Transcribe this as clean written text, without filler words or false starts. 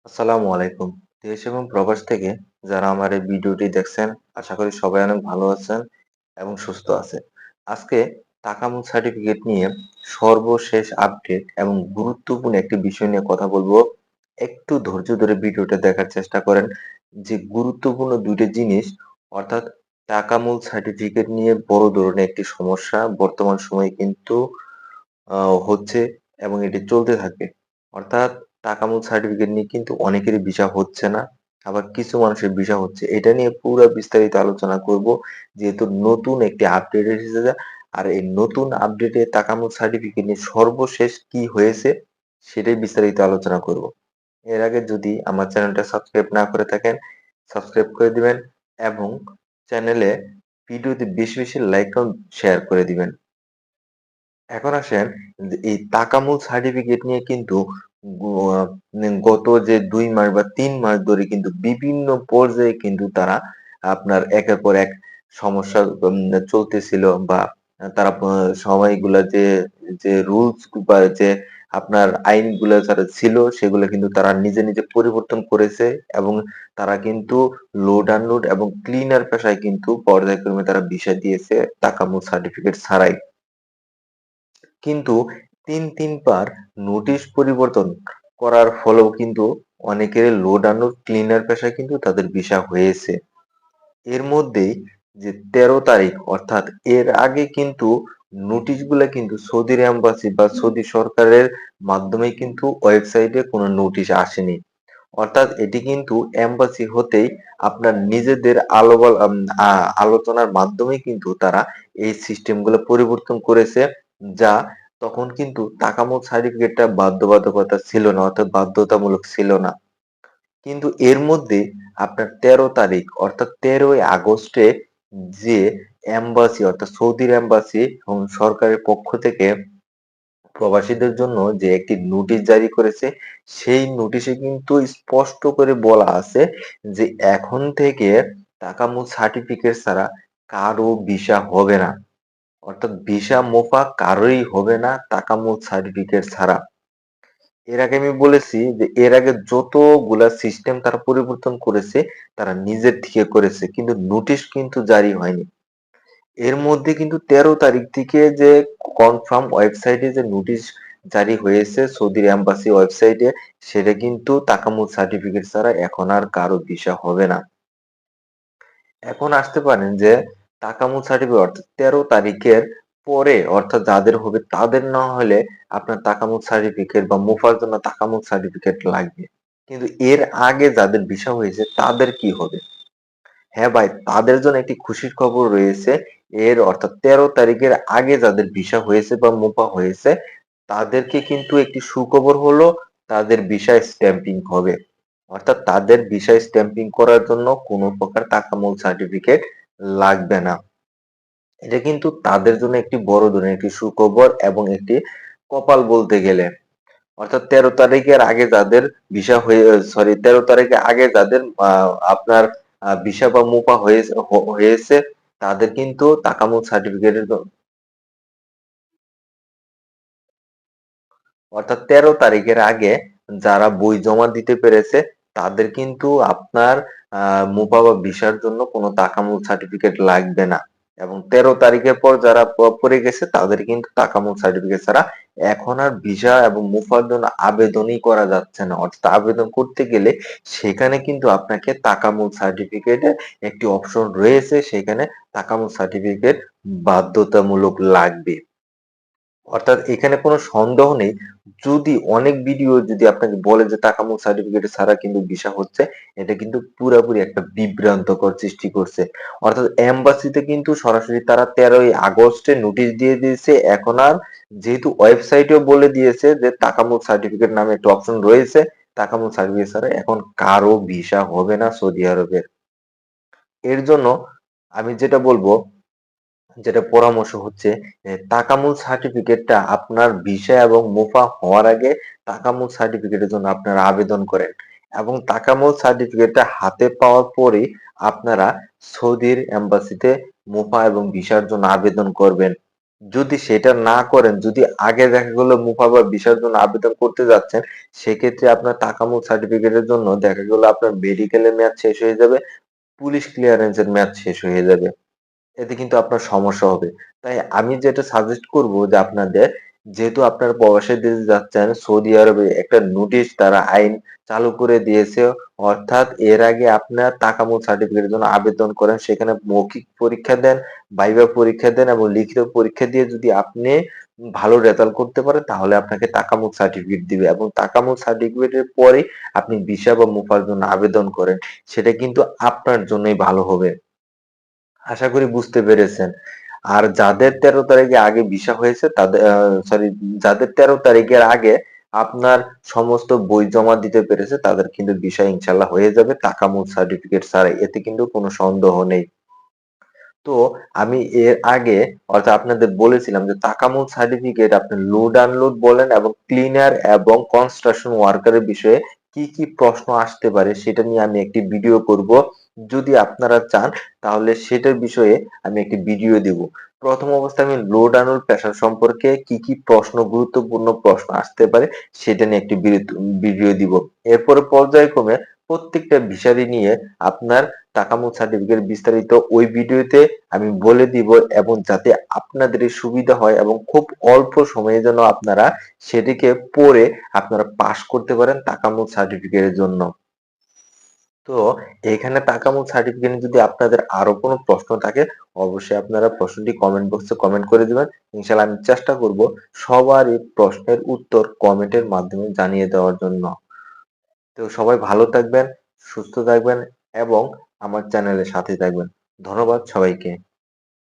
আসসালামু আলাইকুম। দেশ এবং প্রবাস থেকে যারা আমার এই ভিডিওটি দেখছেন, আশা করি সবাই অনেক ভালো আছেন এবং সুস্থ আছেন। আজকে তাকামুল সার্টিফিকেট নিয়ে সর্বশেষ আপডেট এবং গুরুত্বপূর্ণ একটি বিষয় নিয়ে কথা বলবো। একটু ধৈর্য ধরে ভিডিওটা দেখার চেষ্টা করেন। যে গুরুত্বপূর্ণ ২ টা জিনিস অর্থাৎ তাকামুল সার্টিফিকেট নিয়ে বড় ধরনের একটি সমস্যা বর্তমান সময়ে কিন্তু হচ্ছে এবং এটি চলতে থাকবে। অর্থাৎ টাকা-মূল সার্টিফিকেট নিয়ে কিন্তু অনেকেরই ভিসা হচ্ছে না। আবার কিছু মানুষের ভিসা হচ্ছে। এটা নিয়ে পুরা বিস্তারিত আলোচনা করব। যেহেতু নতুন একটি আপডেট এসেছে। আর এই নতুন আপডেটে টাকা-মূল সার্টিফিকেট নিয়ে সর্বশেষ কি হয়েছে সেটাই বিস্তারিত আলোচনা করব। এর আগে যদি আমার চ্যানেলটা সাবস্ক্রাইব না করে থাকেন, সাবস্ক্রাইব করে দিবেন এবং চ্যানেলে ভিডিওতে বেশি, বেশি লাইক এবং শেয়ার করে দিবেন। এখন আসেন যে এই তাকামুল সার্টিফিকেট নিয়ে কিন্তু গত যে ২ মাস বা ৩ মাস ধরে কিন্তু বিভিন্ন পর্যায়ে কিন্তু তারা আপনার একের পর এক সমস্যা চলতেছিল বা তারা সময়গুলা যে রুলস বা যে আপনার আইনগুলা যারা ছিল সেগুলো কিন্তু তারা নিজে, নিজে পরিবর্তন করেছে এবং তারা কিন্তু লোড আনলোড এবং ক্লিনার পেশায় কিন্তু পর্যায়ক্রমে তারা ভিসা দিয়েছে তাকামুল সার্টিফিকেট ছাড়াই। কিন্তু ৩ বার নোটিশ পরিবর্তন করার ফলেও কিন্তু অনেকের লোড আনলোড ক্লিনার পেশায় কিন্তু তাদের ভিসা হয়েছে। এর মধ্যেই যে ১৩ তারিখ অর্থাৎ এর আগে কিন্তু নোটিশগুলা কিন্তু সৌদির এম্বাসি বা সৌদি সরকারের মাধ্যমে কিন্তু ওয়েবসাইটে কোনো নোটিশ আসেনি। অর্থাৎ এটি কিন্তু এম্বাসি হতেই আপনার নিজেদের আলোচনার মাধ্যমে কিন্তু তারা এই সিস্টেমগুলো পরিবর্তন করেছে। যা তখন কিন্তু তাকামুল সার্টিফিকেটটা বাধ্যবাধকতা ছিল না, অর্থাৎ বাধ্যতামূলক ছিল না। কিন্তু এর মধ্যে আপনার ১৩ তারিখ অর্থাৎ ১৩ই আগস্টে যে এম্বাসি অর্থাৎ সৌদির এম্বাসি এবং সরকারের পক্ষ থেকে প্রবাসীদের জন্য যে একটি নোটিশ জারি করেছে, সেই নোটিশে কিন্তু স্পষ্ট করে বলা আছে যে এখন থেকে তাকামুল সার্টিফিকেট ছাড়া কারো ভিসা হবে না। অর্থাৎ ভিসা মোফা কারোরই হবে না তাকামুল সার্টিফিকেট ছাড়া। এর আগে আমি বলেছি যে এর আগে যতগুলা সিস্টেম তারা পরিবর্তন করেছে তারা নিজের থেকে করেছে কিন্তু নোটিশ কিন্তু জারি হয়নি। এর মধ্যে কিন্তু ১৩ তারিখ থেকে যে কনফার্ম ওয়েবসাইটে যে নোটিশ জারি হয়েছে সৌদির এম্বাসি ওয়েবসাইটে সেটা কিন্তু তাকামুল সার্টিফিকেট ছাড়া এখন আর কারো ভিসা হবে না। এখন আসতে পারেন যে তাকামুল সার্টিফিকেট অর্থাৎ ১৩ তারিখের পরে অর্থাৎ যাদের হবে তাদের না হলে আপনার তাকামুল সার্টিফিকেট বা মুফার জন্য তাকামুল সার্টিফিকেট লাগবে। কিন্তু এর আগে যাদের ভিসা হয়েছে তাদের কি হবে? হ্যাঁ ভাই, তাদের জন্য একটি খুশির খবর রয়েছে। এর অর্থাৎ ১৩ তারিখের আগে যাদের ভিসা হয়েছে বা মোপা হয়েছে, তাদেরকে কিন্তু একটি সুখবর হলো তাদের ভিসা স্ট্যাম্পিং হবে। অর্থাৎ তাদের ভিসা স্ট্যাম্পিং করার জন্য কোনো প্রকার টাকা-মূল সার্টিফিকেট লাগবে না। এটা কিন্তু তাদের জন্য একটি বড় ধরনের একটি সুখবর এবং একটি কপাল বলতে গেলে। অর্থাৎ ১৩ তারিখের আগে যাদের ভিসা হয়ে সরি ১৩ তারিখের আগে যাদের আপনার ভিসা বা মুপা হয়েছে তাদের কিন্তু তাকামুল সার্টিফিকেটের অর্থাৎ ১৩ তারিখের আগে যারা বই জমা দিতে পেরেছে তাদের কিন্তু আপনার মুপা বা ভিসার জন্য কোনো তাকামুল সার্টিফিকেট লাগবে না। এবং ১৩ তারিখের পর যারা পড়ে গেছে তাদের কিন্তু তাকামুল সার্টিফিকেট ছাড়া এখন আর ভিসা এবং মুফার জন্য আবেদনই করা যাচ্ছে না। অর্থাৎ আবেদন করতে গেলে সেখানে কিন্তু আপনাকে তাকামুল সার্টিফিকেটের একটি অপশন রয়েছে, সেখানে তাকামুল সার্টিফিকেট বাধ্যতামূলক লাগবে। অর্থাৎ এখানে কোনো সন্দেহ নেই। যদি অনেক ভিডিও যদি আপনাকে বলে যে তাকামুল সার্টিফিকেট ছাড়া কিন্তু ভিসা হচ্ছে, এটা কিন্তু পুরাপুরি একটা বিভ্রান্তকর সৃষ্টি করছে। অর্থাৎ এম্বাসিতে কিন্তু সরাসরি তারা ১৩ই আগস্টে নোটিশ দিয়ে দিয়েছে। এখন আর যেহেতু ওয়েবসাইটেও বলে দিয়েছে যে তাকামুল সার্টিফিকেট নামে একটা অপশন রয়েছে, তাকামুল সার্টিফিকেট ছাড়া এখন কারো ভিসা হবে না সৌদি আরবের। এর জন্য আমি যেটা বলবো যেটা পরামর্শ হচ্ছে তাকামুল সার্টিফিকেটটা আপনার ভিসা এবং মুফা হওয়ার আগে তাকামুল সার্টিফিকেটের জন্য আপনারা আবেদন করেন এবং তাকামুল সার্টিফিকেটটা হাতে পাওয়ার পরেই আপনারা সৌদির এম্বাসিতে মুফা এবং ভিসার জন্য আবেদন করবেন। যদি সেটা না করেন, যদি আগে দেখা গেল মুফা বা ভিসার জন্য আবেদন করতে যাচ্ছেন, সেক্ষেত্রে আপনার তাকামুল সার্টিফিকেটের জন্য দেখা গেল আপনার মেডিকেলের মেয়াদ শেষ হয়ে যাবে, পুলিশ ক্লিয়ারেন্সের মেয়াদ শেষ হয়ে যাবে। এতে কিন্তু আপনার সমস্যা হবে। তাই আমি যেটা সাজেস্ট করব যে আপনাদের, যেহেতু আপনারা প্রবাসের দেশে যাচ্ছেন, সৌদি আরবে একটা নোটিশ তারা আইন চালু করে দিয়েছে। অর্থাৎ এর আগে আপনার তাকামুল সার্টিফিকেটের জন্য আবেদন করেন, সেখানে মৌখিক পরীক্ষা দেন, ভাইভা পরীক্ষা দেন এবং লিখিত পরীক্ষা দিয়ে যদি আপনি ভালো রেজাল্ট করতে পারেন, তাহলে আপনাকে তাকামুল সার্টিফিকেট দিবে এবং তাকামুল সার্টিফিকেটের পরে আপনি ভিসা বা মুফার জন্য আবেদন করেন। সেটা কিন্তু আপনার জন্যই ভালো হবে। আশা করি বুঝতে পেরেছেন। আর যাদের ১৩ তারিখে আগে ভিসা হয়েছে তাদের সরি, যাদের ১৩ তারিখের আগে আপনার সমস্ত বই জমা দিতে পেরেছে তাদের কিন্তু ভিসা ইনশাল্লাহ হয়ে যাবে তাকামুল সার্টিফিকেট ছাড়াই। এতে কিন্তু কোনো সন্দেহ নেই। তো আমি এর আগে অর্থাৎ আপনাদের বলেছিলাম যে তাকামুল সার্টিফিকেট আপনি লোড আনলোড বলেন এবং ক্লিনার এবং কনস্ট্রাকশন ওয়ার্কারের বিষয়ে কি কি প্রশ্ন আসতে পারে সেটা নিয়ে আমি একটি ভিডিও করব। যদি আপনারা চান তাহলে সেটার বিষয়ে আমি একটি ভিডিও দিব। প্রথম অবস্থায় আমি লোড আনলোড পেশা সম্পর্কে কি কি প্রশ্ন, গুরুত্বপূর্ণ প্রশ্ন আসতে পারে সেটা নিয়ে একটি ভিডিও দিব। এরপরে পর্যায়ক্রমে প্রত্যেকটা বিষয় নিয়ে আপনার তাকামুল সার্টিফিকেট বিস্তারিত ওই ভিডিওতে আমি বলে দিব, এবং যাতে আপনাদের সুবিধা হয় এবং খুব অল্প সময়ে যেন আপনারা সেটিকে পড়ে আপনারা পাশ করতে পারেন তাকামুল সার্টিফিকেটের জন্য। তো এখানে তাকামুল সার্টিফিকেট যদি আপনাদের আরো কোনো প্রশ্ন থাকে, অবশ্যই আপনারা প্রশ্নটি কমেন্ট বক্সে কমেন্ট করে দিবেন। ইনশাআল্লাহ আমি চেষ্টা করব সবারই প্রশ্নের উত্তর কমেন্টের মাধ্যমে জানিয়ে দেওয়ার জন্য। তো সবাই ভালো থাকবেন, সুস্থ থাকবেন এবং আমার চ্যানেলের সাথে থাকবেন। ধন্যবাদ সবাইকে।